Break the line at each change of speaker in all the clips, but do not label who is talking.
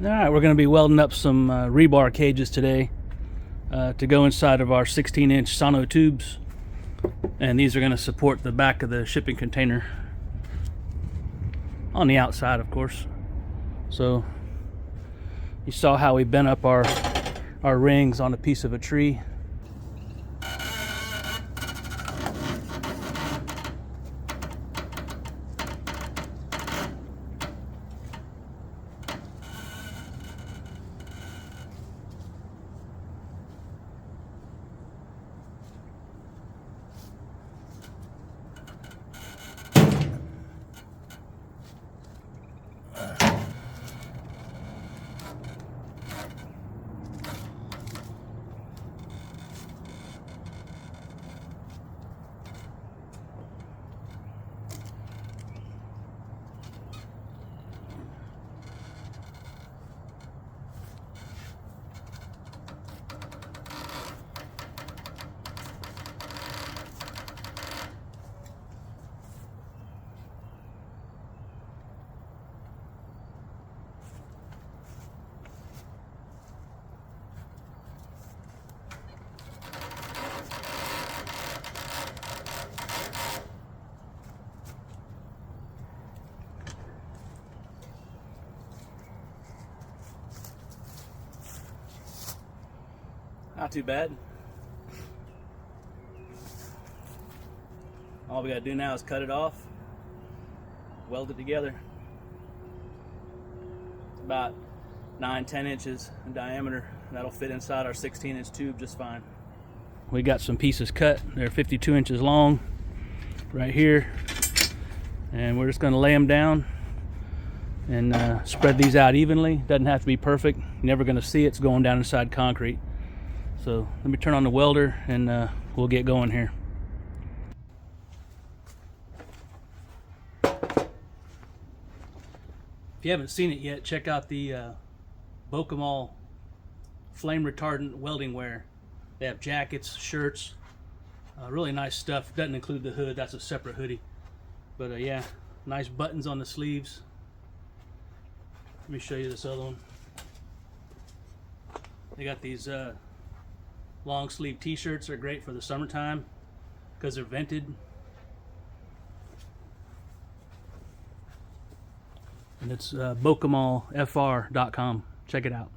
Alright, we're going to be welding up some rebar cages today to go inside of our 16-inch Sono tubes, and these are going to support the back of the shipping container on the outside, of course. So you saw how we bent up our rings on a piece of a tree. Not too bad. All we gotta do now is cut it off, weld it together. It's about 9-10 inches in diameter. That'll fit inside our 16-inch tube just fine. We got some pieces cut. They're 52 inches long right here, and we're just gonna lay them down and spread these out evenly. Doesn't have to be perfect. You're never gonna see it's going down inside concrete. So let me turn on the welder and we'll get going here. If you haven't seen it yet, check out the Bokamal flame retardant welding wear. They have jackets, shirts, really nice stuff. Doesn't include the hood, that's a separate hoodie. But yeah, nice buttons on the sleeves. Let me show you this other one. They got these long sleeve t-shirts. Are great for the summertime because they're vented, and it's bokamalfr.com. Check it out.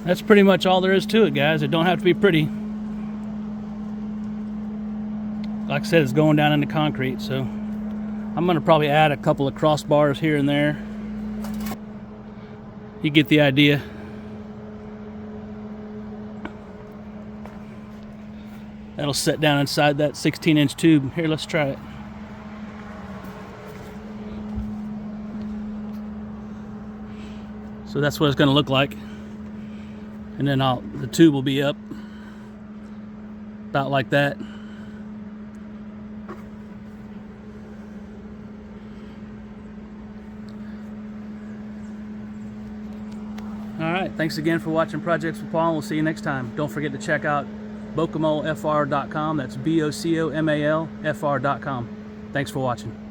That's pretty much all there is to it, guys. It don't have to be pretty. Like I said, it's going down into concrete, so I'm gonna probably add a couple of crossbars here and there. You get the idea. That'll set down inside that 16-inch tube. Here, let's try it. So that's what it's gonna look like. And then the tube will be up about like that. Alright, thanks again for watching Projects with Paul, and we'll see you next time. Don't forget to check out bocamolfr.com. That's BOCOMALFR.com. Thanks for watching.